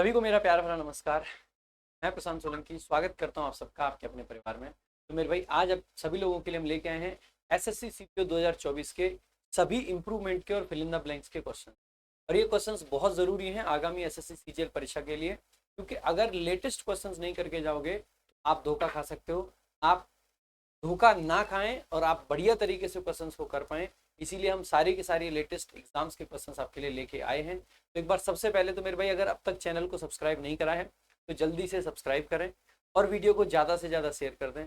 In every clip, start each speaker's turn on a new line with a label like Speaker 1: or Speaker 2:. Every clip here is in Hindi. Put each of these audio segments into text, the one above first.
Speaker 1: सभी को मेरा प्यार भरा नमस्कार। मैं प्रशांत सोलंकी स्वागत करता हूं आप सबका आपके अपने परिवार में। तो मेरे भाई आज अब सभी लोगों के लिए हम लेके आए हैं एसएससी सीपीओ 2024 के सभी इंप्रूवमेंट के और फिल इन द ब्लैंक्स के क्वेश्चन। और ये क्वेश्चंस बहुत ज़रूरी हैं आगामी एसएससी सीजीएल परीक्षा के लिए, क्योंकि अगर लेटेस्ट क्वेश्चंस नहीं करके जाओगे तो आप धोखा खा सकते हो। आप धोखा ना खाएं और आप बढ़िया तरीके से क्वेश्चंस को कर पाएं, इसीलिए हम सारी के सारी लेटेस्ट एग्जाम्स के क्वेश्चंस आपके लिए लेके आए हैं। तो एक बार सबसे पहले तो मेरे भाई अगर अब तक चैनल को सब्सक्राइब नहीं करा है तो जल्दी से सब्सक्राइब करें और वीडियो को ज़्यादा से ज़्यादा शेयर कर दें,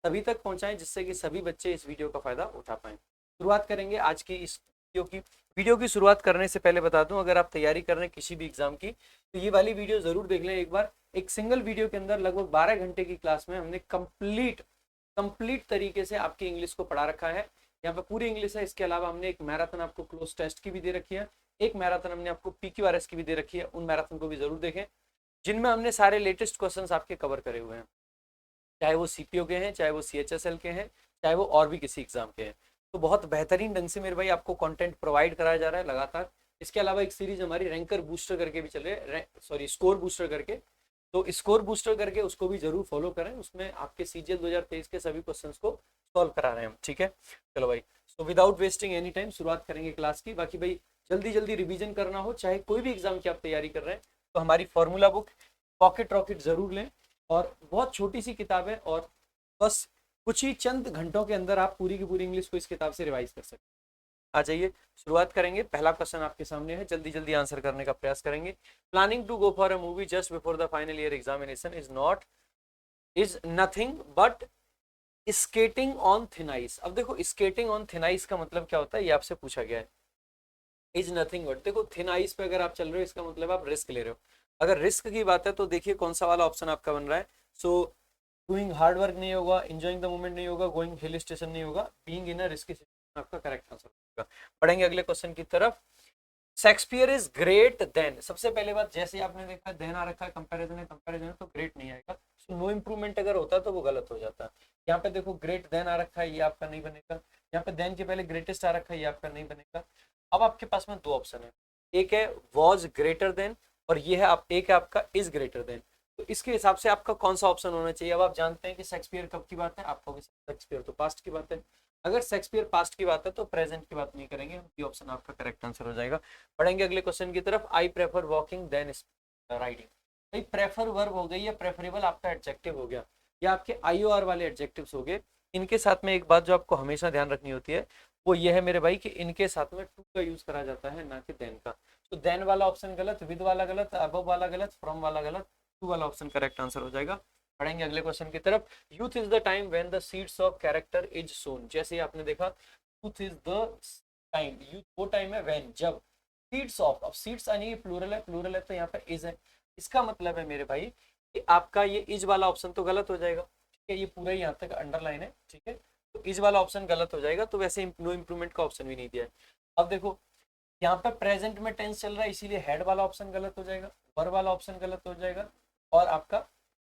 Speaker 1: सभी तक पहुंचाएं जिससे कि सभी बच्चे इस वीडियो का फ़ायदा उठा पाएं। शुरुआत करेंगे आज की इस वीडियो की शुरुआत करने से पहले बता दूं, अगर आप तैयारी कर रहे हैं किसी भी एग्जाम की तो ये वाली वीडियो ज़रूर देख लें एक बार। एक सिंगल वीडियो के अंदर लगभग 12 घंटे की क्लास में हमने कंप्लीट तरीके से आपकी इंग्लिश को पढ़ा रखा है। यहाँ पे पूरी इंग्लिश है, इसके अलावा हमने एक मैराथन आपको क्लोज टेस्ट की भी दे रखी है, एक मैराथन हमने आपको पीक्यूआरएस की भी दे रखी है। उन मैराथन को भी जरूर देखें जिनमें हमने सारे लेटेस्ट क्वेश्चंस आपके कवर करे हुए हैं, चाहे वो सीपीओ के हैं, चाहे वो सीएचएसएल के हैं, चाहे वो और भी किसी एग्जाम के हैं। तो बहुत बेहतरीन ढंग से मेरे भाई आपको कंटेंट प्रोवाइड कराया जा रहा है लगातार। इसके अलावा एक सीरीज हमारी रैंकर बूस्टर करके भी चल रही है, सॉरी स्कोर बूस्टर करके। तो स्कोर बूस्टर करके उसको भी जरूर फॉलो करें, उसमें आपके सीजीएल 2023 के सभी क्वेश्चंस को सॉल्व करा रहे हैं हम। ठीक है, चलो भाई, so without wasting any time शुरुआत करेंगे क्लास की। बाकी भाई जल्दी जल्दी रिवीजन करना हो, चाहे कोई भी एग्जाम की आप तैयारी कर रहे हैं, तो हमारी फॉर्मूला बुक पॉकेट रॉकेट जरूर लें। और बहुत छोटी सी किताब है और बस कुछ ही चंद घंटों के अंदर आप पूरी की पूरी इंग्लिश को इस किताब से रिवाइज कर सकते हैं। आ जाइए शुरुआत करेंगे। पहला क्वेश्चन आपके सामने है, जल्दी जल्दी आंसर करने का प्रयास करेंगे। Planning to go for a movie just before the final year examination is nothing but skating on thin ice. अब देखो स्केटिंग ऑन थिन आइस का मतलब क्या होता है, ये आपसे पूछा गया है। इज नथिंग बट, देखो थिन आइस पे अगर आप चल रहे हो इसका मतलब आप रिस्क ले रहे हो। अगर रिस्क की बात है तो देखिए कौन सा वाला ऑप्शन आपका बन रहा है। सो डूइंग हार्ड वर्क नहीं होगा, एंजॉइंग द मोमेंट नहीं होगा, गोइंग हिल स्टेशन नहीं होगा, being in a risky situation आपका करेक्ट आंसर होगा। पढ़ेंगे अगले क्वेश्चन की तरफ। शेक्सपियर इज ग्रेट देन, सबसे पहले बात जैसे आपने देखा देन आ रखा है, कंपैरिजन है तो ग्रेट नहीं आएगा। सो नो इंप्रूवमेंट अगर होता तो वो गलत हो जाता। यहाँ पे देखो ग्रेट देन आ रखा है, ये आपका नहीं बनेगा। यहाँ पे देन के पहले ग्रेटेस्ट आ रखा है, ये आपका नहीं बनेगा। अब आपके पास में दो ऑप्शन है, एक है वॉज ग्रेटर देन और ये है आप एक है आपका इज ग्रेटर देन। तो इसके हिसाब से आपका कौन सा ऑप्शन होना चाहिए। अब आप जानते हैं कि शेक्सपियर कब की बात है, आपको शेक्सपियर तो पास्ट की बात है। अगर शेक्सपियर पास्ट की बात है तो प्रेजेंट की बात नहीं करेंगे हम, ये ऑप्शन आपका करेक्ट आंसर हो जाएगा। पढ़ेंगे अगले क्वेश्चन की तरफ। I prefer walking than riding. भाई प्रेफर वर्ब हो गई या प्रेफरेबल आपका एडजेक्टिव हो गया, या आपके आई आर वाले एडजेक्टिव्स हो गए। इनके साथ में एक बात जो आपको हमेशा ध्यान रखनी होती है वो ये है मेरे भाई कि इनके साथ में टू का यूज करा जाता है, ना कि देन का। तो देन वाला ऑप्शन गलत, विद वाला गलत, अबव वाला गलत, फ्रॉम वाला गलत, टू वाला ऑप्शन करेक्ट आंसर हो जाएगा। पढ़ेंगे अगले क्वेश्चन की तरफ। Youth is the time when the seeds of character is sown. जैसे आपने देखा youth is the time, youth वो टाइम है व्हेन जब सीड्स ऑफ, अब सीड्स यानी कि प्लूरल है तो यहाँ पर इज है। इसका मतलब है मेरे भाई कि आपका ये इज वाला ऑप्शन तो गलत हो जाएगा। ठीक है, ये पूरा ही यहाँ तक अंडरलाइन है। ठीक है, तो इज वाला ऑप्शन गलत हो जाएगा, तो वैसे नो इंप्रूवमेंट का ऑप्शन भी नहीं दिया है। अब देखो यहाँ पे प्रेजेंट में टेंस चल रहा है, इसीलिए हेड वाला ऑप्शन गलत हो जाएगा, वर वाला ऑप्शन गलत हो जाएगा और आपका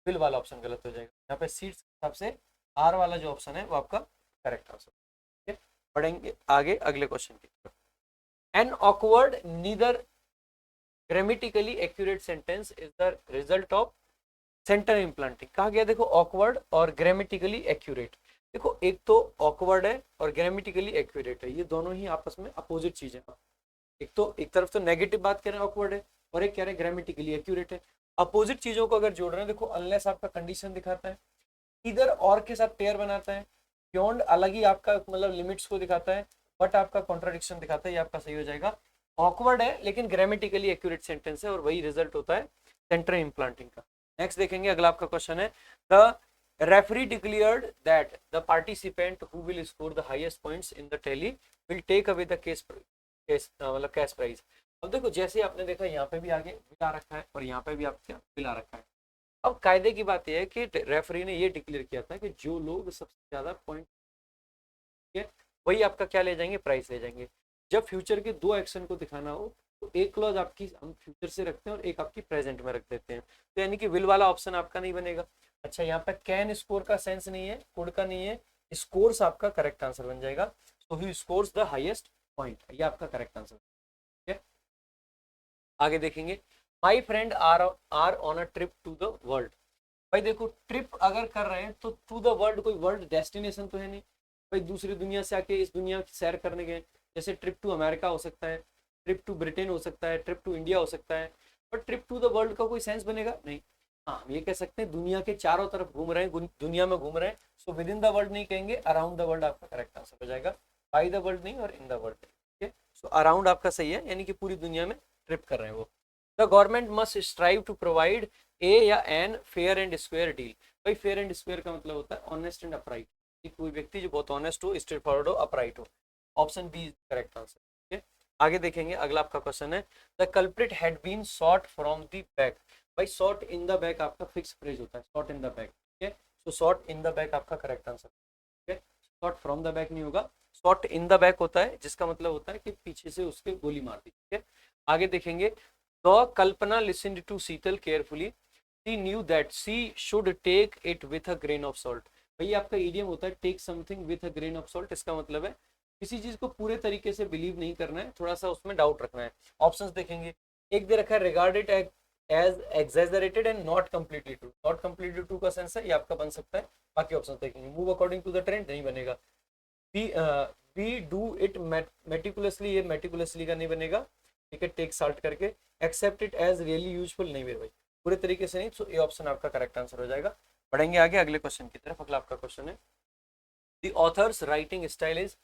Speaker 1: विल वाला ऑप्शन गलत हो जाएगा। यहाँ पे सीट्स हिसाब से आर वाला जो ऑप्शन है वो आपका करेक्ट आंसर। ठीक है, पढ़ेंगे आगे अगले क्वेश्चन की तरफ। An awkward neither grammatically accurate sentence is the result of centre implanting. कहा गया देखो ऑकवर्ड और ग्रामेटिकली एक्यूरेट। देखो एक तो ऑकवर्ड है और ग्रामेटिकली एक्यूरेट है, ये दोनों ही आपस में अपोजिट चीजें हैं। एक तो एक तरफ तो नेगेटिव बात कर रहे हैं ऑकवर्ड है, और एक कह रहे हैं ग्रामेटिकली एक्यूरेट है। अपोजिट चीजों को अगर जोड़ रहे हैं, देखो अनलेस आपका कंडीशन दिखाता है, इधर और के साथ पेयर बनाता है, बियॉन्ड अलग ही आपका मतलब लिमिट्स को दिखाता है, बट आपका कॉन्ट्राडिक्शन दिखाता है, ये आपका सही हो जाएगा। ऑकवर्ड है लेकिन ग्रामेटिकली एक्यूरेट सेंटेंस है और वही रिजल्ट होता है सेंटर इम्प्लांटिंग का। नेक्स्ट देखेंगे, अगला आपका क्वेश्चन है the referee declared that the participant who will score the highest points in the tally will take away the मतलब कैश प्राइज। अब देखो जैसे आपने देखा यहाँ पे भी आगे बिला रखा है और यहाँ पे भी आपके बिला रखा है। अब कायदे की बात यह है कि रेफरी ने ये डिक्लेयर किया था कि जो लोग सबसे ज्यादा पॉइंट वही आपका क्या ले जाएंगे, प्राइस ले जाएंगे। जब फ्यूचर के दो एक्शन को दिखाना हो तो एक क्लॉज आपकी हम फ्यूचर से रखते हैं और एक आपकी प्रेजेंट में रख देते हैं, तो यानी कि विल वाला ऑप्शन आपका नहीं बनेगा। अच्छा, यहाँ पे कैन स्कोर का सेंस नहीं है, कुड का नहीं है, स्कोर्स आपका करेक्ट आंसर बन जाएगा। So he scores the highest point, ये आपका करेक्ट आंसर। ठीक है, आगे देखेंगे। My friend are on a trip to the world. भाई देखो ट्रिप अगर कर रहे हैं तो टू द वर्ल्ड, कोई वर्ल्ड डेस्टिनेशन तो है नहीं भाई, दूसरी दुनिया से आके इस दुनिया की सैर करने गए। जैसे ट्रिप टू अमेरिका हो सकता है, ट्रिप टू ब्रिटेन हो सकता है, ट्रिप टू इंडिया हो सकता है, पर ट्रिप टू द वर्ल्ड का कोई सेंस बनेगा नहीं। हाँ हम ये कह सकते हैं दुनिया के चारों तरफ घूम रहे हैं, दुनिया में घूम रहे हैं, so with in the world नहीं कहेंगे, अराउंड द वर्ल्ड आपका करेक्ट आंसर हो जाएगा। बाई द वर्ल्ड नहीं और इन द वर्ल्ड, ठीक है। सो अराउंड आपका सही है, यानी कि पूरी दुनिया में ट्रिप कर रहे हैं वो। The government must strive to provide a या an fair and square deal. भाई फेयर एंड स्क्वायर का मतलब होता है ऑनेस्ट एंड अपराइट, कोई व्यक्ति जो बहुत ऑनेस्ट हो, स्ट्रेट फॉरवर्ड हो, अपराइट हो। Option B is correct answer, ठीक है। आगे देखेंगे, अगला आपका क्वेश्चन है the culprit had been shot from the back. भाई शॉट इन द बैक आपका फिक्स फ्रेज होता है, शॉट इन द बैक, ठीक है। So shot in the back आपका करेक्ट आंसर, ठीक है। शॉट फ्रॉम द बैक नहीं होगा, शॉट इन द बैक होता है, जिसका मतलब होता है कि पीछे से उसके गोली मार दी, ठीक है। आगे देखेंगे, the Kalpana listened to Sheetal carefully, she knew that she should take it with a grain of salt. भाई आपका इडियम होता है take something with a grain of salt, इसका मतलब है किसी चीज को पूरे तरीके से बिलीव नहीं करना है, थोड़ा सा उसमें डाउट रखना है। ऑप्शंस देखेंगे, एक दे रखा है regarded as exaggerated and not completely true. Not completely true का सेंस है ये आपका बन सकता है। बाकी ऑप्शन देखेंगे, move according to the trend नहीं बनेगा। वी डू इट मेटिकुलसली, ये मेटिकुलसली का नहीं बनेगा, ठीक है। टेक साल्ट करके, accept it as really useful नहीं मेरे भाई, पूरे तरीके से नहीं। सो ये ऑप्शन आपका करेक्ट आंसर हो जाएगा। बढ़ेंगे आगे अगले क्वेश्चन की तरफ। अगला आपका क्वेश्चन है the author's writing style is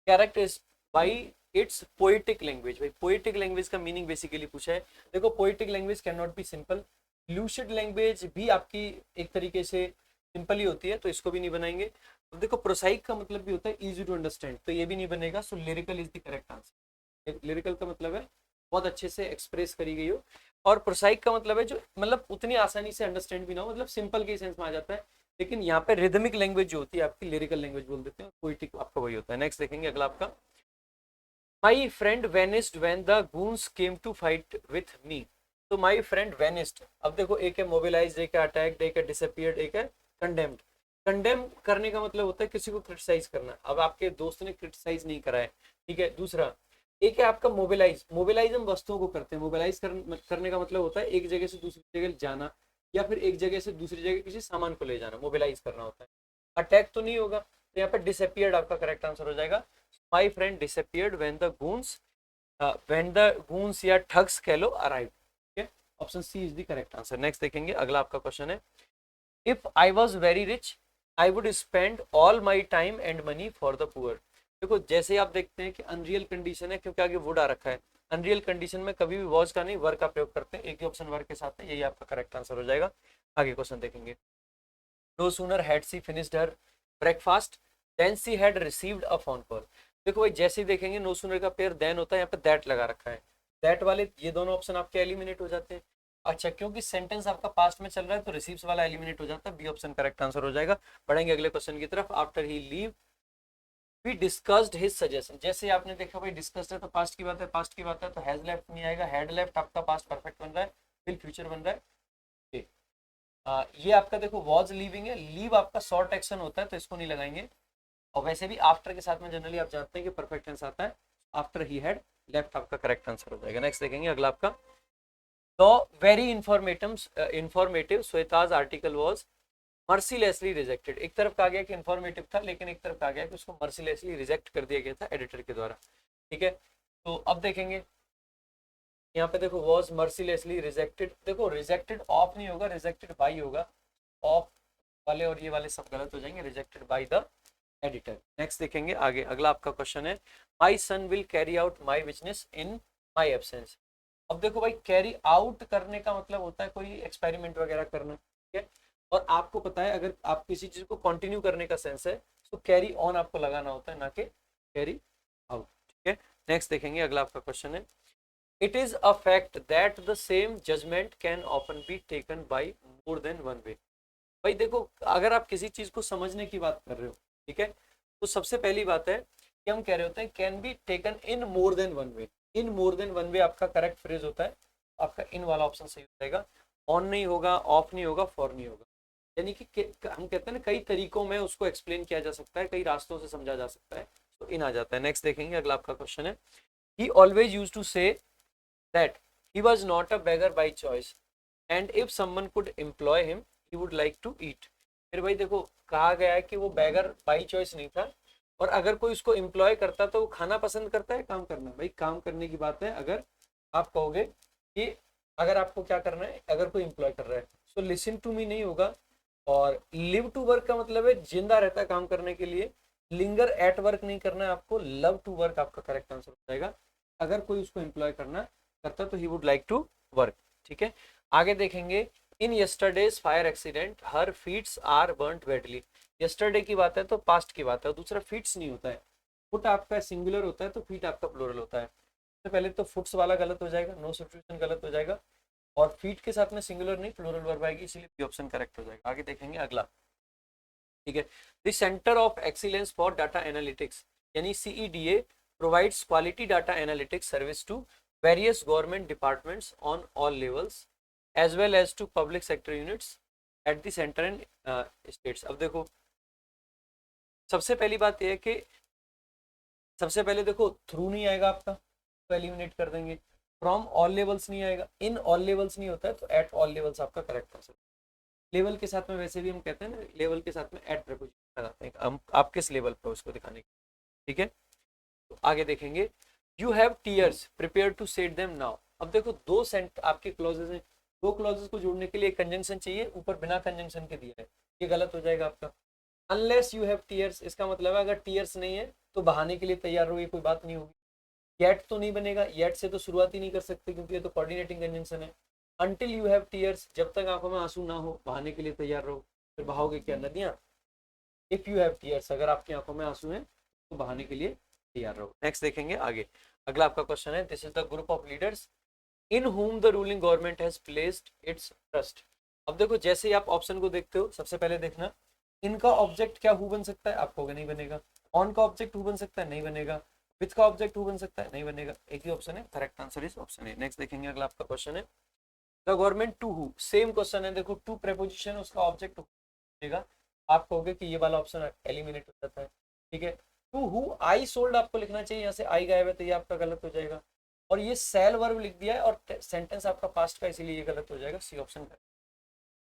Speaker 1: characterized by its poetic language. भाई पोएटिक लैंग्वेज का मीनिंग बेसिकली पूछा है। देखो poetic language can not be simple, lucid language भी आपकी एक तरीके से सिंपल ही होती है, तो इसको भी नहीं बनाएंगे। तो देखो प्रोसाइक का मतलब भी होता है इजी टू अंडरस्टैंड, तो ये भी नहीं बनेगा। So lyrical is the correct answer. Lyrical का मतलब है बहुत अच्छे से एक्सप्रेस करी गई हो, और प्रोसाइक का मतलब है जो मतलब उतनी आसानी से अंडरस्टैंड भी ना हो, मतलब सिंपल के सेंस में आ जाता है। लेकिन यहाँ पे रिदमिक लैंग्वेज जो होती है आपकी लिरिकल लैंग्वेज बोल देते हैं, पोइटिक आपका वही होता है। नेक्स्ट देखेंगे अगला आपका, my friend vanished when the goons came to fight with me. तो माई फ्रेंड वेनिस्ड, अब देखो एक है मोबिलाइज, एक है अटैक्ड, एक है डिसअपियर्ड, एक है कंडेम्ड। कंडेम करने का मतलब होता है किसी को क्रिटिसाइज करना। अब आपके दोस्त ने क्रिटिसाइज नहीं करा है, ठीक है। दूसरा एक है आपका मोबिलाइज, मोबिलाइज हम वस्तुओं को करते हैं, मोबिलाइज करने का मतलब होता है एक जगह से दूसरी जगह जाना, या फिर एक जगह से दूसरी जगह किसी सामान को ले जाना, मोबिलाइज करना होता है। अटैक तो नहीं होगा, तो यहाँ पे डिसअपियर्ड आपका करेक्ट आंसर हो जाएगा। My friend disappeared when the goons या ठग्स कह लो अराइव, ठीक है। Option C is the correct answer. Next देखेंगे अगला आपका क्वेश्चन है, if I was very rich I would spend all my time and money for the poor. देखो जैसे ही आप देखते हैं कि अनरियल कंडीशन है, क्योंकि आगे वुड आ रखा है, अनरियल कंडीशन में कभी भी वॉज का नहीं वर्क का प्रयोग करते हैं, एक ही ऑप्शन वर्क के साथ है, यही आपका करेक्ट आंसर हो जाएगा। आगे क्वेश्चन देखेंगे, no sooner had she finished her breakfast than she had received a phone call. देखो भाई जैसे ही देखेंगे नो सूनर का पेयर देन होता है, यहाँ पे दैट लगा रखा है, दैट वाले ये दोनों ऑप्शन आपके एलिमिनेट हो जाते हैं। अच्छा क्योंकि सेंटेंस आपका पास्ट में चल रहा है तो रिसीव्स वाला एलिमिनेट हो जाता है, बी ऑप्शन करेक्ट आंसर हो जाएगा। बढ़ेंगे अगले क्वेश्चन की तरफ, after he leave we discussed his suggestion. जैसे आपने देखा भाई डिस्कस्ड है तो पास्ट की बात है, पास्ट की बात है तो हैज लेफ्ट नहीं आएगा, हैड लेफ्ट आपका पास्ट परफेक्ट बन रहा है, फिर फ्यूचर बन रहा है, okay। ये आपका देखो वॉज लीविंग है, लीव आपका शॉर्ट एक्शन होता है तो इसको नहीं लगाएंगे। और वैसे भी आफ्टर के साथ में जनरली आप जानते हैं कि परफेक्ट टेंस आता है, आफ्टर ही हैड लेफ्ट आपका करेक्ट आंसर हो जाएगा। नेक्स्ट देखेंगे अगला आपका, तो very informative Shweta's article was mercilessly rejected. एक तरफ कहा गया कि इंफॉर्मेटिव था, लेकिन एक तरफ कहा गया कि उसको मर्सीलेसली रिजेक्ट कर दिया गया था एडिटर के द्वारा, ठीक है। तो अब देखेंगे यहाँ पे देखो वॉज मर्सीलेसली रिजेक्टेड, देखो रिजेक्टेड ऑफ नहीं होगा, रिजेक्टेड बाई होगा, ऑफ वाले और ये वाले सब गलत हो जाएंगे, rejected by the editor. Next देखेंगे आगे अगला आपका क्वेश्चन है, my son will carry out my business in my absence. अब देखो भाई कैरी आउट करने का मतलब होता है कोई एक्सपेरिमेंट वगैरह करना, ठीक है। और आपको पता है अगर आप किसी चीज को कंटिन्यू करने का सेंस है तो कैरी ऑन आपको लगाना होता है, ना कि कैरी आउट, ठीक है। नेक्स्ट देखेंगे अगला आपका क्वेश्चन है, it is a fact that the same judgement can often be taken by more than one way. भाई देखो अगर आप किसी चीज को समझने की बात कर रहे हो, ठीक है, तो सबसे पहली बात है कि हम कह रहे होते हैं can be taken in more than one way. In more than one वे आपका करेक्ट फ्रेज होता है, आपका इन वाला ऑप्शन सही हो जाएगा। ऑन नहीं होगा, ऑफ नहीं होगा, फॉर नहीं होगा, यानी कि हम कहते हैं ना कई तरीकों में उसको एक्सप्लेन किया जा सकता है, कई रास्तों से समझा जा सकता है, तो इन आ जाता है। नेक्स्ट देखेंगे अगला आपका क्वेश्चन है, he always use to say that he was not a beggar by choice and if someone could employ him he would like to eat. फिर भाई देखो कहा गया है कि वो बेगर बाई चॉइस नहीं था, और अगर कोई उसको एम्प्लॉय करता तो वो खाना पसंद करता है काम करना, भाई काम करने की बात है। अगर आप कहोगे कि अगर आपको क्या करना है, अगर कोई एम्प्लॉय कर रहा है, सो लिसन टू मी नहीं होगा, और लिव टू वर्क का मतलब है जिंदा रहता है काम करने के लिए। लिंगर एट वर्क नहीं करना है आपको, लव टू वर्क आपका करेक्ट आंसर हो जाएगा। अगर कोई उसको एम्प्लॉय करता तो he would like to work. ठीक है, आगे देखेंगे। In yesterday's fire accident her feet are burnt badly. Yesterday की बात है तो पास्ट की बात है, और दूसरा फीट्स नहीं होता है, फुट आपका सिंगुलर होता है तो फीट आपका प्लूरल होता है। तो पहले तो फुट्स वाला गलत हो जाएगा, नो सब्स्टिट्यूशन गलत हो जाएगा, और फीट के साथ में सिंगुलर नहीं प्लूरल वर्ब आएगी, इसीलिए बी ऑप्शन करेक्ट हो जाएगा। आगे देखेंगे अगला। ठीक है, the centre of excellence for data analytics यानी CEDA provides quality data analytics service to various government departments on all levels as well as to public sector units at the centre and states. अब देखो सबसे पहली बात यह है कि सबसे पहले देखो थ्रू नहीं आएगा आपका तो एलिमिनेट कर देंगे, फ्रॉम ऑल लेवल्स नहीं आएगा, इन ऑल लेवल्स नहीं होता है तो एट ऑल लेवल्स आपका करेक्ट आंसर। लेवल के साथ में वैसे भी हम कहते हैं ना, लेवल के साथ में एट प्रीपोजिशन लगाते हैं, हम आप किस लेवल पर उसको दिखाने के। ठीक है, तो आगे देखेंगे। You have tears prepare to set them now. अब देखो दो सेंट आपके क्लॉजेज हैं, दो क्लॉजेज को जोड़ने के लिए एक कंजंक्शन चाहिए, ऊपर बिना कंजंक्शन के दिया है, ये गलत हो जाएगा आपका। अनलेस यू हैव टीयर्स, इसका मतलब है अगर टीयर्स नहीं है तो बहाने के लिए तैयार रहो, ये कोई बात नहीं होगी। येट तो नहीं बनेगा, येट से तो शुरुआत ही नहीं कर सकते क्योंकि ये तो कोऑर्डिनेटिंग कंजंक्शन है। अंटिल यू हैव टीयर्स, जब तक आंखों में आंसू ना हो बहाने के लिए तैयार रहो। फिर बहाओगे क्या नदियां? इफ यू हैव टीयर्स, अगर आपकी आंखों में आंसू हैं तो बहाने के लिए तैयार रहो। नेक्स्ट देखेंगे आगे। अगला आपका क्वेश्चन है, this is the group of leaders in whom the ruling government has placed its trust। अब देखो जैसे ही आप ऑप्शन को देखते हो सबसे पहले देखना इनका ऑब्जेक्ट क्या हु बन सकता है, आपको नहीं बनेगा। ऑन का ऑब्जेक्ट हु बन सकता है, नहीं बनेगा। विथ का ऑब्जेक्ट हु बन सकता है, नहीं बनेगा। एक ही ऑप्शन है, correct answer is option A. Next देखेंगे अगला आपका क्वेश्चन है, the government to who, same question है, देखो टू प्रेपोजिशन उसका ऑब्जेक्ट बनेगा। आप कहोगे कि ये वाला ऑप्शन एलिमिनेट हो जाता है। ठीक है, टू हु आई सोल्ड आपको लिखना चाहिए, यहाँ से आई गायब है तो ये आपका गलत हो जाएगा, और ये सेल वर्ब लिख दिया है और सेंटेंस आपका पास्ट का, इसीलिए ये गलत हो जाएगा, सी ऑप्शन का।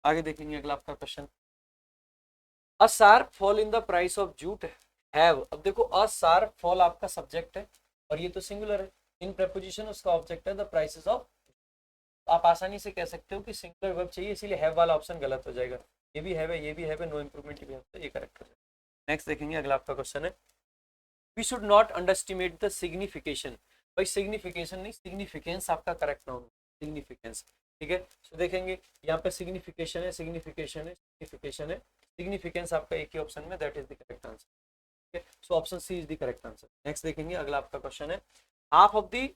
Speaker 1: आगे देखेंगे अगला आपका question, a sharp fall in the price of jute have. अब देखो अ शार्प फॉल आपका सब्जेक्ट है और ये तो सिंगुलर है, इन प्रेपोजिशन उसका ऑब्जेक्ट है द प्राइसेस ऑफ। आप आसानी से कह सकते हो कि सिंगुलर वर्ब चाहिए, इसीलिए हैव वाला ऑप्शन गलत हो जाएगा। ये भी हैव है, ये भी हैव है, नो इंप्रूवमेंट भी है, तो ये करेक्ट हो जाएगा। नेक्स्ट देखेंगे अगला आपका क्वेश्चन है, we should not underestimate the signification. भाई सिग्निफिकेशन नहीं, सिग्निफिकेंस आपका करेक्ट नाउन, सिग्निफिकेंस। ठीक है, तो देखेंगे यहाँ पे सिग्निफिकेशन है, सिग्निफिकेशन है, सिग्निफिकेशन है, सिग्निफिकेंस आपका एक ही ऑप्शन में, that is the correct answer. ठीक है, so option C is the correct answer. Next देखेंगे अगला आपका क्वेश्चन है, half of the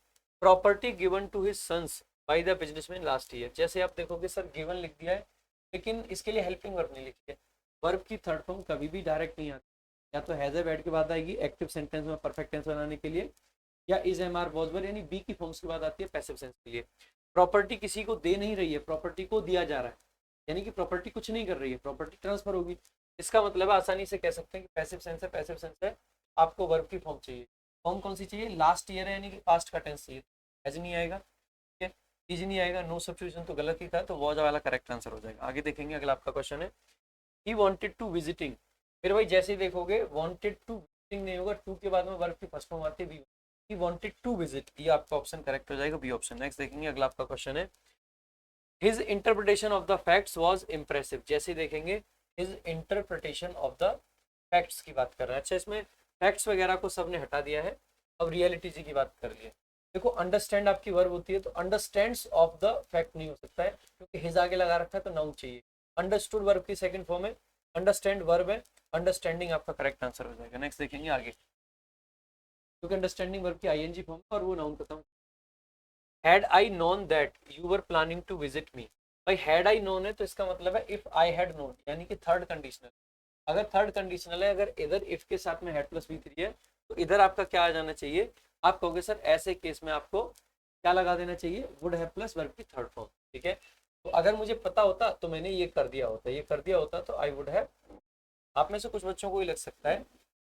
Speaker 1: property given to his sons by the businessman last year. जैसे आप देखोगे सर गिवन लिख दिया है, लेकिन इसके लिए हेल्पिंग वर्ब नहीं लिखी है। वर्ब की थर्ड फॉर्म कभी भी डायरेक्ट नहीं आती, या तो हैज हैव हैड के बाद आएगी एक्टिव सेंटेंस में परफेक्ट टेंस बनाने के लिए, या is am are was were यानी बी की फॉर्म्स के बाद आती है पैसिव सेंस के लिए। प्रॉपर्टी किसी को दे नहीं रही है, प्रॉपर्टी को दिया जा रहा है, यानी कि प्रॉपर्टी कुछ नहीं कर रही है, प्रॉपर्टी ट्रांसफर होगी। इसका मतलब आसानी से कह सकते हैं कि पैसिव सेंस है, पैसिव सेंस है, आपको वर्ब की फॉर्म चाहिए। फॉर्म कौन सी चाहिए? लास्ट ईयर है यानी कि पास्ट का टेंस चाहिए, एज नहीं आएगा, ठीक है, इज नहीं आएगा, नो सब्स्टिट्यूशन तो गलत ही था, तो वॉज वाला करेक्ट आंसर हो जाएगा। आगे देखेंगे अगला आपका क्वेश्चन है, ही वांटेड टू विजिटिंग। फिर भाई जैसे ही देखोगे वांटेड टू विजिटिंग नहीं होगा, टू के बाद में वर्ब की फर्स्ट फॉर्म आती है, he wanted to visit, ये आपका ऑप्शन करेक्ट हो जाएगा, बी ऑप्शन। नेक्स्ट देखेंगे अगला आपका क्वेश्चन है, his interpretation of the facts was impressive। जैसे देखेंगे his interpretation of the facts की बात कर रहा है। अच्छा, इसमें फैक्ट्स वगैरह को सबने हटा दिया है, अब रियलिटी जी की बात कर लिया। देखो अंडरस्टैंड आपकी वर्ब होती है, तो अंडरस्टैंड्स ऑफ द फैक्ट नहीं हो सकता है क्योंकि हिज आगे लगा रखा है, तो नाउन चाहिए। अंडरस्टूड वर्ब की सेकंड फॉर्म है, अंडरस्टैंड वर्ब है, अंडरस्टैंडिंग आपका करेक्ट आंसर हो जाएगा। नेक्स्ट देखेंगे आगे, क्योंकि अंडरस्टैंडिंग वर्ब की आईएनजी फॉर्म और वो नाउन खत्म। Had I known that you were planning to visit me. भाई हैड आई नोन है तो इसका मतलब है इफ आई हैड नोन, यानी कि थर्ड कंडीशनल। अगर थर्ड कंडीशनल है, अगर इधर इफ के साथ में हैड प्लस V3 है, तो इधर आपका क्या आ जाना चाहिए? आप कहोगे सर ऐसे केस में आपको क्या लगा देना चाहिए? वुड हैव प्लस वर्ब की थर्ड फॉर्म। ठीक है, तो अगर मुझे पता होता तो मैंने ये कर दिया होता, ये कर दिया होता, तो आई वुड हैव। आप में से कुछ बच्चों को ही लग सकता है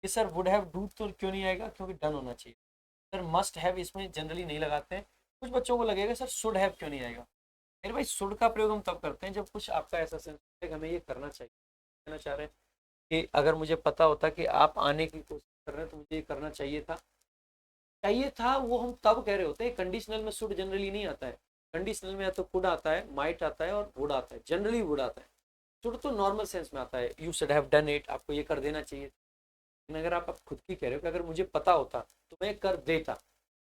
Speaker 1: कि सर वुड हैव डू तो क्यों नहीं आएगा, क्योंकि डन होना चाहिए। सर मस्ट हैव इसमें जनरली नहीं लगाते हैं, कुछ बच्चों को लगेगा सर शुड हैव क्यों नहीं आएगा। मेरे भाई शुड का प्रयोग हम तब करते हैं जब कुछ आपका ऐसा सेंस है कि हमें ये करना चाहिए। कहना चाह रहे हैं कि अगर मुझे पता होता कि आप आने की कोशिश कर रहे हैं तो मुझे ये करना चाहिए था। चाहिए था वो हम तब कह रहे होते हैं, कंडीशनल में शुड जनरली नहीं आता है। कंडीशनल में या तो कुड आता है, माइट आता है और वुड आता है, जनरली वुड आता है। शुड तो नॉर्मल सेंस में आता है, you should have done it, आपको ये कर देना चाहिए। लेकिन अगर आप खुद की कह रहे हो कि अगर मुझे पता होता तो मैं कर देता,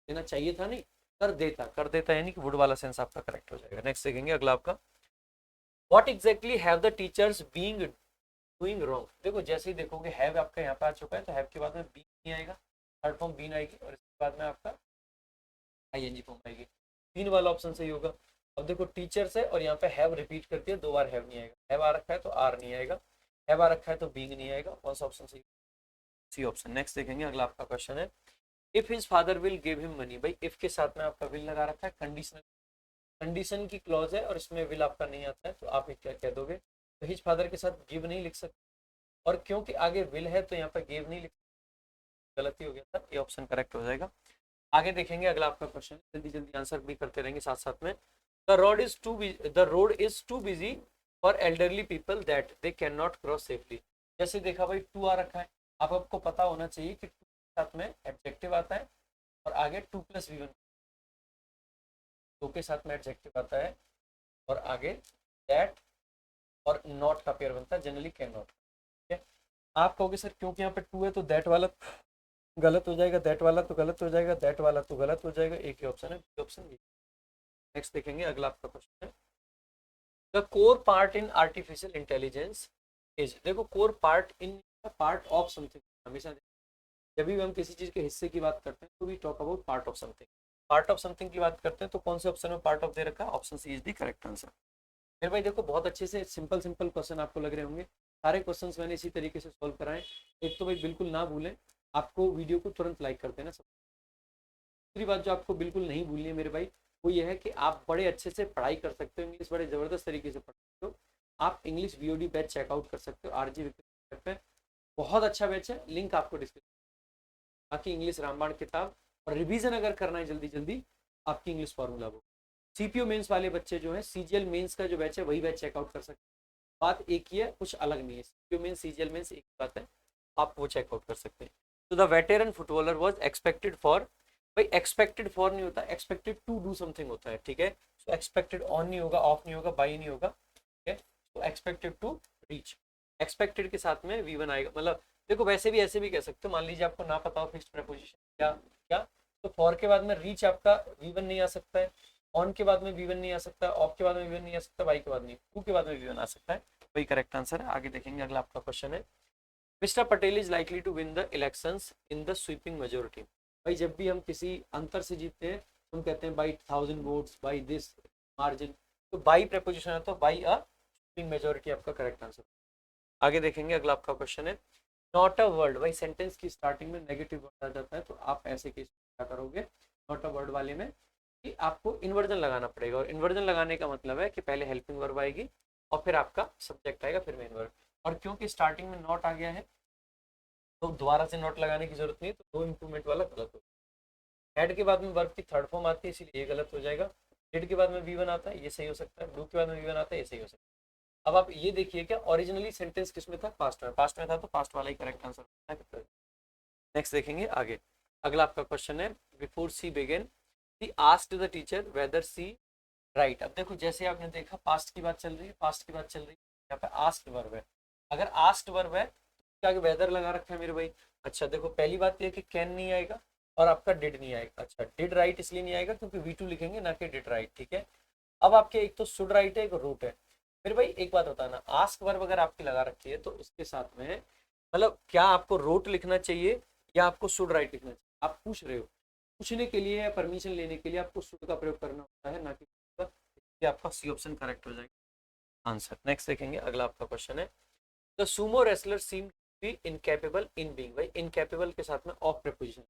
Speaker 1: देना चाहिए था नहीं, कर देता। कर देता यानी कि वुड वाला सेंस आपका करेक्ट हो जाएगा। नेक्स्ट देखेंगे अगला आपका, what exactly have the teachers being doing wrong. देखो जैसे ही देखोगे हैव आपका यहाँ पे आ चुका है तो हैव के बाद में बी नहीं आएगा, थर्ड फॉर्म बीन आएगी और इसके बाद में आपका आईएनजी फॉर्म आएगी। तीन वाला ऑप्शन सही होगा। अब देखो टीचर्स है और यहाँ पे हैव रिपीट करती है, दो बार हैव नहीं आएगा। हैव आ रखा है तो आर नहीं आएगा, हैव आ रखा है तो बीइंग नहीं आएगा। कौन सा ऑप्शन सही, सी ऑप्शन। नेक्स्ट देखेंगे अगला आपका क्वेश्चन है, if his father will give him money. भाई इफ के साथ में आपका विल लगा रखा है, कंडीशनल कंडीशन की क्लॉज है और इसमें विल आपका नहीं आता है तो आप क्या कह दोगे, तो हिज फादर के साथ गिव नहीं लिख सकते और क्योंकि आगे विल है तो यहाँ पर गिव नहीं लिख सकते, गलती हो गया था, ये ऑप्शन करेक्ट हो जाएगा। आगे देखेंगे अगला आपका क्वेश्चन, जल्दी जल्दी आंसर भी करते रहेंगे साथ साथ में। The road is too busy for elderly people that they can not cross safely. जैसे देखा भाई टू आ रखा है, अब आपको पता होना चाहिए कि टू के साथ में एडजेक्टिव आता है और आगे to plus V one, to के साथ में एडजेक्टिव आता है और आगे दैट और नॉट का पेयर बनता है, जनरली कैन नॉट। ठीक है, आप कहोगे सर क्योंकि यहाँ पे टू है तो दैट वाला गलत हो जाएगा, दैट वाला तो गलत हो जाएगा, दैट वाला तो गलत हो जाएगा, एक ही ऑप्शन है, बी ऑप्शन भी। नेक्स्ट देखेंगे अगला आपका क्वेश्चन है, the core part in artificial intelligence is. देखो core part in part of something, हमेशा जब भी हम किसी चीज के हिस्से की बात करते हैं तो we talk about part of something. Part of something की बात करते हैं तो कौन से ऑप्शन में पार्ट ऑफ दे रखा है, option C is the correct answer. मेरे भाई देखो बहुत अच्छे से सिंपल सिंपल क्वेश्चन आपको लग रहे होंगे, सारे क्वेश्चंस मैंने इसी तरीके से सॉल्व कराए। एक तो भाई बिल्कुल ना भूलें आपको वीडियो को तुरंत लाइक कर देना। दूसरी बात जो आपको बिल्कुल नहीं भूलनी है मेरे भाई, वो ये है कि आप बड़े अच्छे से पढ़ाई कर सकते हो, इंग्लिश बड़े ज़बरदस्त तरीके से पढ़ सकते हो। आप इंग्लिश वीओडी बैच चेकआउट कर सकते हो आरजी विक्रेता पे, बहुत अच्छा बैच है, लिंक आपको डिस्क्रिप्शन। बाकी इंग्लिश रामबाण किताब और रिवीजन अगर करना है जल्दी जल्दी, आपकी English formula book. CPO mains वाले बच्चे जो है सीजीएल मेंस का जो बैच है वही बैच चेकआउट कर सकते हैं। बात एक ही है, कुछ अलग नहीं है, सीपीओ मेंस सीजीएल मेंस एक बात है, आप वो चेकआउट कर सकते हैं। तो the veteran footballer was expected for, भाई एक्सपेक्टेड फॉर नहीं होता, एक्सपेक्टेड टू डू समथिंग होता है। ठीक है, तो एक्सपेक्टेड ऑन नहीं होगा, ऑफ नहीं होगा, बाई नहीं होगा। ठीक है, तो एक्सपेक्टेड टू रीच, एक्सपेक्टेड के साथ में वी वन आएगा। मतलब देखो वैसे भी ऐसे भी कह सकते हो, मान लीजिए आपको ना पता हो फिक्स्ड प्रीपोजिशन क्या क्या, तो फॉर के बाद में रीच आपका वी वन नहीं आ सकता है, ऑन के बाद में वी वन नहीं आ सकता, ऑफ के बाद में वी वन नहीं आ सकता, बाई के बाद नहीं, टू के बाद में वी वन आ सकता है। वही करेक्ट आंसर है। आगे देखेंगे अगला आपका क्वेश्चन है, mister Patel is likely to win the elections in the sweeping majority. भाई जब भी हम किसी अंतर से जीतते हैं तो हम कहते हैं by 1000 votes, by this margin, तो बाई प्रपोजिशन है तो बाई अ स्वीपिंग मेजोरिटी आपका करेक्ट आंसर। आगे देखेंगे अगला आपका क्वेश्चन है, नॉट अ वर्ड। भाई सेंटेंस की स्टार्टिंग में नेगेटिव वर्ड आ जाता है तो आप ऐसे केस क्या करोगे, नॉट अ वर्ड वाले में कि आपको इन्वर्जन लगाना पड़ेगा। और इन्वर्जन लगाने का मतलब है कि पहले हेल्पिंग वर्ब आएगी और फिर आपका सब्जेक्ट आएगा, फिर मेन वर्ब। और क्योंकि स्टार्टिंग में नॉट आ गया है तो दोबारा से नॉट लगाने की जरूरत नहीं है, तो दो इंप्रूवमेंट वाला गलत हो। हेड के बाद में वर्ब की थर्ड फॉर्म आती है इसलिए ये गलत हो जाएगा। डिड के बाद में वी वन आता है, ये सही हो सकता है। डू के बाद में वी वन आता है, ये सही हो सकता है। अब आप ये देखिए क्या ओरिजिनली सेंटेंस किस में था, पास्ट में, पास्ट में था तो पास्ट वाला ही करेक्ट आंसर होता है। नेक्स्ट देखेंगे आगे अगला आपका क्वेश्चन है, before she begin she asked the teacher whether she write. अब देखो जैसे आपने देखा पास्ट की बात चल रही है, पास्ट की बात चल रही है, यहाँ पे आस्क्ड वर्ब है। अगर आस्क्ड वर्ब है तो आगे वेदर लगा रखा है मेरे भाई। अच्छा देखो पहली बात ये कि कैन नहीं आएगा और आपका डिड नहीं आएगा। अच्छा डिड राइट इसलिए नहीं आएगा क्योंकि वी टू लिखेंगे ना कि डिड राइट। ठीक है, अब आपके एक तो शुड राइट है, एक रूट है। फिर भाई एक बात बताना, आस्क वर्ब अगर आपकी लगा रखी है तो उसके साथ में मतलब क्या आपको रोट लिखना चाहिए या आपको शुड राइट लिखना चाहिए। आप पूछ रहे हो, पूछने के लिए या परमिशन लेने के लिए आपको शुड का प्रयोग करना होता है, ना कि ये आपका सी ऑप्शन करेक्ट हो जाएगा आंसर। नेक्स्ट देखेंगे अगला आपका क्वेश्चन है, the sumo wrestler seem to be incapable in being. भाई इनकैपेबल के साथ में of preposition,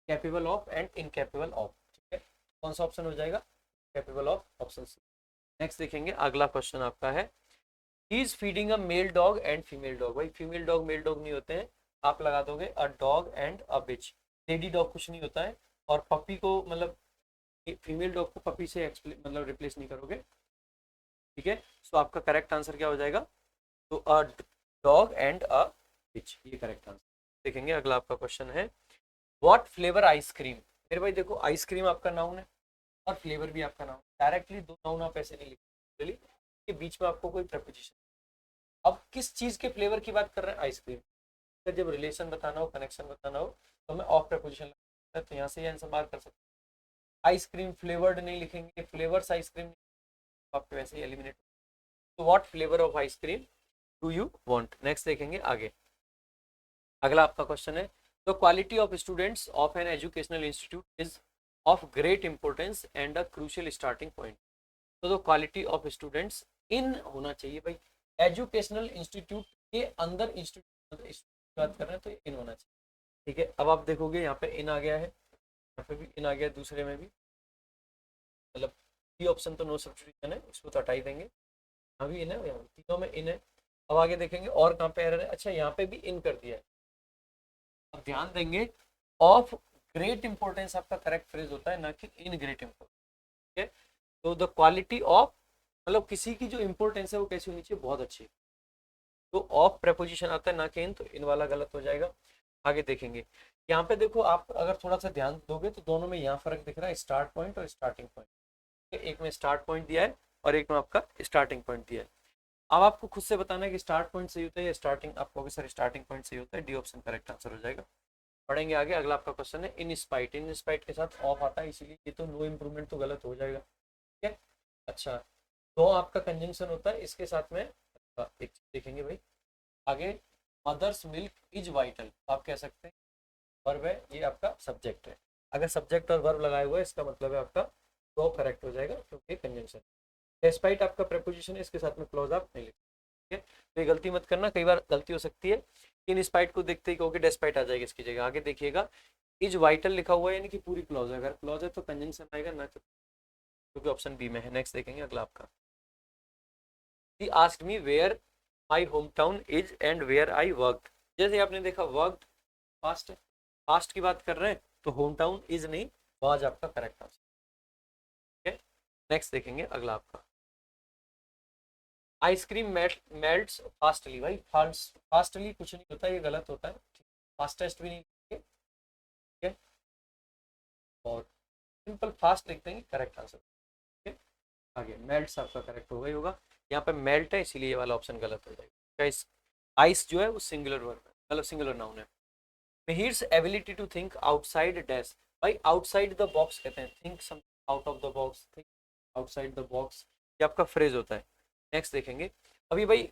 Speaker 1: capable of and incapable of. ठीक है, कौन सा ऑप्शन हो जाएगा, capable of, option C. Next देखेंगे अगला क्वेश्चन आपका है, he is feeding a male dog and female dog. भाई फीमेल डॉग मेल डॉग नहीं होते हैं, आप लगा दोगे a dog and a bitch. Lady dog कुछ नहीं होता है और पप्पी को मतलब फीमेल डॉग को पपी से मतलब रिप्लेस नहीं करोगे, ठीक है। सो आपका करेक्ट आंसर क्या हो जाएगा, तो अ डॉग एंड अ फिश, ये करेक्ट आंसर। देखेंगे अगला आपका क्वेश्चन है, व्हाट फ्लेवर आइसक्रीम। मेरे भाई देखो आइसक्रीम आपका नाउन है और फ्लेवर भी आपका नाउन, डायरेक्टली दो नाउन आप ऐसे नहीं लिखते के बीच में आपको कोई प्रपोजिशन। अब किस चीज के फ्लेवर की बात कर रहे हैं, आइसक्रीम। अगर जब रिलेशन बताना हो, कनेक्शन बताना हो, तो हमें ऑफ प्रपोजिशन लगता है, तो यहाँ से आंसर मार्क कर सकते हैं। आइसक्रीम फ्लेवर्ड नहीं लिखेंगे, फ्लेवर्स आइसक्रीम आपके वैसे ही एलिमिनेट। तो what flavour of ice cream do you want, next देखेंगे आगे। अगला आपका क्वेश्चन है, the quality of students of an educational institute is of great importance and a crucial starting point. तो the quality of students in होना चाहिए भाई, एजुकेशनल इंस्टीट्यूट के अंदर, इंस्टीट्यूट बात कर रहे हैं तो इन होना चाहिए, ठीक है। अब आप देखोगे यहाँ पे इन आ गया है, यहाँ पे भी इन आ गया, दूसरे में भी, मतलब बी ऑप्शन तो नो सब्स्टिट्यूशन है, उसको तो हटा ही देंगे। यहाँ भी इन है, यहाँ तीनों में इन है। अब आगे देखेंगे और कहाँ पे एरर है, अच्छा यहाँ पे भी इन कर दिया है। अब ध्यान देंगे, ऑफ ग्रेट इंपॉर्टेंस आपका करेक्ट फ्रेज होता है, ना कि इन ग्रेट इंपॉर्टेंस, ठीक है। तो द क्वालिटी ऑफ, मतलब किसी की जो इंपॉर्टेंस है वो कैसी होनी चाहिए, बहुत अच्छी। तो ऑफ प्रेपोजिशन आता है ना कि इन, तो इन वाला गलत हो जाएगा। आगे देखेंगे, यहाँ पे देखो आप अगर थोड़ा सा ध्यान दोगे तो दोनों में यहाँ फर्क दिख रहा है, स्टार्ट पॉइंट और स्टार्टिंग पॉइंट। एक में स्टार्ट पॉइंट दिया है और एक में आपका स्टार्टिंग पॉइंट दिया है। अब आपको खुद से बताना है कि स्टार्ट पॉइंट सही होता है या स्टार्टिंग, आप कहोगे सर स्टार्टिंग पॉइंट सही होता है, डी ऑप्शन करेक्ट आंसर हो जाएगा। पढ़ेंगे आगे, अगला आपका क्वेश्चन है, इन स्पाइट। इन स्पाइट के साथ ऑफ आता है, इसीलिए ये तो नो इम्प्रूवमेंट तो गलत हो जाएगा, ठीक है। अच्छा, तो आपका कंजंक्शन होता है इसके साथ में, एक चीज देखेंगे भाई आगे, मदर्स मिल्क इज वाइटल, आप कह सकते हैं वर्ब है, ये आपका सब्जेक्ट है। अगर सब्जेक्ट और वर्ब लगाए हुआ है इसका मतलब है आपका तो करेक्ट हो जाएगा, क्योंकि कंजंक्शन। डेस्पाइट आपका प्रेपोजिशन है, इसके साथ में क्लॉज आप नहीं लिखते, ठीक है। तो ये गलती मत करना, कई बार गलती हो सकती है। इन स्पाइट को देखते ही कहोगे डेस्पाइट आ जाएगी इसकी जगह। आगे देखिएगा, इज वाइटल लिखा हुआ है यानी कि पूरी क्लॉज है, अगर क्लॉज है तो कंजंक्शन आएगा ना, क्योंकि ऑप्शन बी में है। नेक्स्ट देखेंगे अगला आपका, he asked me where my home town is and where I worked. जैसे आपने देखा वर्कड पास्ट है, पास्ट की बात कर रहे हैं, तो होम टाउन इज नहीं, वाज आपका करेक्ट आंसर, ठीक है। नेक्स्ट देखेंगे अगला आपका, आइसक्रीम मेल्ट्स फास्टली। भाई फास्टली कुछ नहीं होता, ये गलत होता है, फास्टेस्ट भी नहीं लिखेंगे, ठीक है। और सिंपल फास्ट लिख देंगे, करेक्ट आंसर, ठीक है। आगे मेल्ट्स आपका करेक्ट होगा ही होगा, यहाँ पे मेल्ट है इसीलिए ये वाला ऑप्शन गलत हो जाएगा। गाइस आइस जो है वो सिंगुलर वर्ब है, मतलब सिंगुलर नाउन है। Mihir's ability to think outside dash, भाई आउटसाइड द बॉक्स कहते हैं, think something out of the box, think outside the box, ये आपका फ्रेज होता है। नेक्स्ट देखेंगे, अभी भाई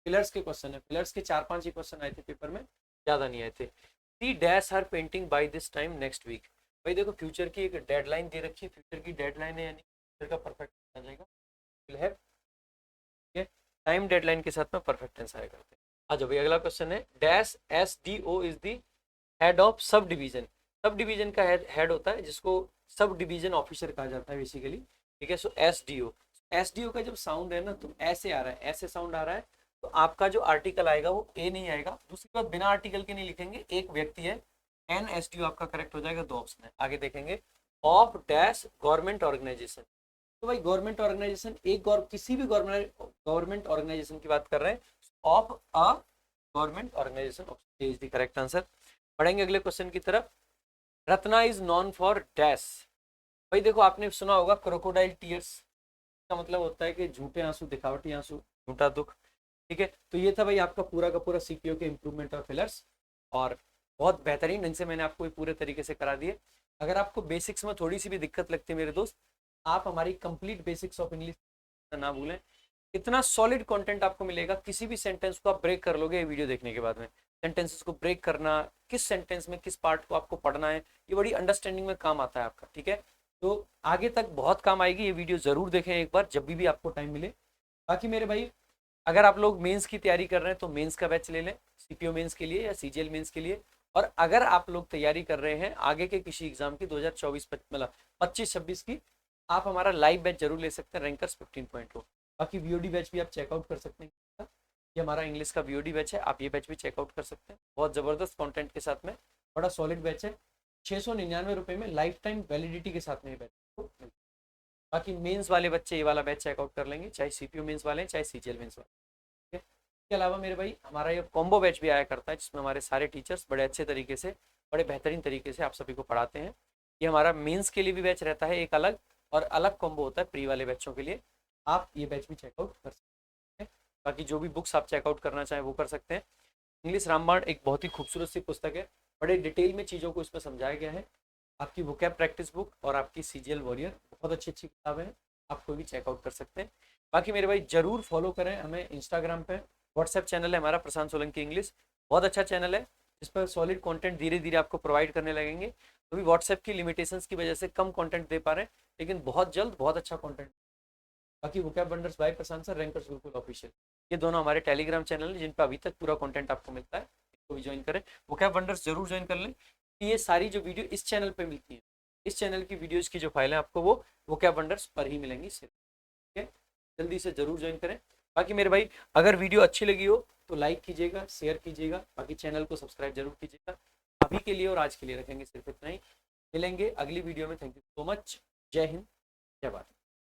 Speaker 1: पिलर्स के क्वेश्चन है, पिलर्स के 4-5 ही क्वेश्चन आए थे पेपर में, ज़्यादा नहीं आए थे। She dash her painting by this time next week. भाई देखो फ्यूचर की एक डेडलाइन दे रखी है, फ्यूचर की डेडलाइन है यानी फ्यूचर का परफेक्ट आ जाएगा, विल हैव, ठीक है। टाइम डेडलाइन के साथ में परफेक्ट टेंस आएगा। अच्छा भाई अगला क्वेश्चन है, dash S D O is the head of sub division. Sub division का हेड होता है जिसको सब डिवीजन ऑफिसर कहा जाता है बेसिकली, ठीक है। So S D O, S D O का जब साउंड है ना तो ऐसे आ रहा है, ऐसे साउंड आ रहा है, तो आपका जो आर्टिकल आएगा वो ए नहीं आएगा। दूसरी बात, बिना आर्टिकल के नहीं लिखेंगे, एक व्यक्ति है, एन एस डी ओ आपका करेक्ट हो जाएगा, दो ऑप्शन है। आगे देखेंगे, ऑफ डैश गवर्नमेंट ऑर्गेनाइजेशन। तो भाई गवर्नमेंट ऑर्गेनाइजेशन, एक किसी भी गवर्नमेंट ऑर्गेनाइजेशन की बात कर रहे हैं, of a government organisation is the correct answer. पढ़ेंगे अगले क्वेश्चन की तरफ, Ratna is known for dash. भाई देखो आपने सुना होगा क्रोकोडाइल टीयर्स, का मतलब होता है कि झूठे आंसू, दिखावटी आंसू, झूठा दुख, ठीक है। तो ये था भाई आपका पूरा का पूरा सीपीओ के इंप्रूवमेंट ऑफ फिलर्स, और बहुत बेहतरीन ढंग से मैंने आपको पूरे तरीके से करा दिए। अगर आपको बेसिक्स में थोड़ी सी भी दिक्कत लगती है मेरे दोस्त, आप हमारी कंप्लीट बेसिक्स ऑफ इंग्लिश ना भूलें, इतना सॉलिड कंटेंट आपको मिलेगा, किसी भी सेंटेंस को आप ब्रेक कर लोगे ये वीडियो देखने के बाद में। सेंटेंसेस को ब्रेक करना, किस सेंटेंस में किस पार्ट को आपको पढ़ना है, ये बड़ी अंडरस्टैंडिंग में काम आता है आपका, ठीक है। तो आगे तक बहुत काम आएगी, ये वीडियो जरूर देखें एक बार जब भी आपको टाइम मिले। बाकी मेरे भाई अगर आप लोग मेंस की तैयारी कर रहे हैं तो मेंस का बैच ले लें, सीपीओ मेंस के लिए या सीजीएल मेंस के लिए। और अगर आप लोग तैयारी कर रहे हैं आगे के किसी एग्जाम की 2024 मतलब 25-26 की, आप हमारा लाइव बैच जरूर ले सकते हैं, रैंकर्स 15.0। बाकी वीओडी बैच भी आप चेकआउट कर सकते हैं, ये हमारा इंग्लिश का वीओडी बैच है, आप ये बैच भी चेकआउट कर सकते हैं, बहुत ज़बरदस्त कंटेंट के साथ में, बड़ा सॉलिड बैच है। 699 रुपये में लाइफ टाइम वैलिडिटी के साथ में ये बैच, आपको मिलता है। बाकी मेंस वाले बच्चे ये वाला बैच चेकआउट कर लेंगे, चाहे सीपीयू मेंस वाले हैं चाहे सीजीएल मेंस वाले। ठीक है, इसके अलावा मेरे भाई हमारा ये कॉम्बो बैच भी आया करता है, जिसमें हमारे सारे टीचर्स बड़े अच्छे तरीके से, बड़े बेहतरीन तरीके से आप सभी को पढ़ाते हैं। ये हमारा मेंस के लिए भी बैच रहता है एक अलग, और अलग कॉम्बो होता है प्री वाले बैचों के लिए। आप ये बैच भी चेकआउट कर सकते हैं। बाकी जो भी बुक्स आप चेकआउट करना चाहें वो कर सकते हैं। इंग्लिश रामबाण एक बहुत ही खूबसूरत सी पुस्तक है, बड़े डिटेल में चीज़ों को इसमें समझाया गया है। आपकी वोकैब प्रैक्टिस बुक और आपकी सीजीएल वॉरियर बहुत अच्छी अच्छी किताबें हैं, आप कोई भी चेकआउट कर सकते हैं। बाकी मेरे भाई जरूर फॉलो करें हमें इंस्टाग्राम पे, व्हाट्सएप चैनल है हमारा प्रशांत सोलंकी इंग्लिश, बहुत अच्छा चैनल है, जिस पर सॉलिड कंटेंट धीरे धीरे आपको प्रोवाइड करने लगेंगे। तो भी व्हाट्सएप की लिमिटेशंस की वजह से कम कंटेंट दे पा रहे हैं, लेकिन बहुत जल्द बहुत अच्छा कंटेंट। बाकी वोकैब वंडर्स बाय प्रशांत सर, रैंकर्स बिल्कुल ऑफिशियल, ये दोनों हमारे टेलीग्राम चैनल है जिन पर अभी तक पूरा कंटेंट आपको मिलता है। इसको भी ज्वाइन करें, वोकैब वंडर्स जरूर ज्वाइन कर लें। ये सारी जो वीडियो इस चैनल पे मिलती है, इस चैनल की वीडियोस की जो फाइल है आपको वो वोकैब वंडर्स पर ही मिलेंगी सिर्फ। ठीक है, जल्दी से जरूर ज्वाइन करें। बाकी मेरे भाई अगर वीडियो अच्छी लगी हो तो लाइक कीजिएगा, शेयर कीजिएगा, बाकी चैनल को सब्सक्राइब जरूर कीजिएगा। अभी के लिए और आज के लिए रखेंगे सिर्फ इतना ही, मिलेंगे अगली वीडियो में। थैंक यू सो मच, जय हिंद, जय भारत।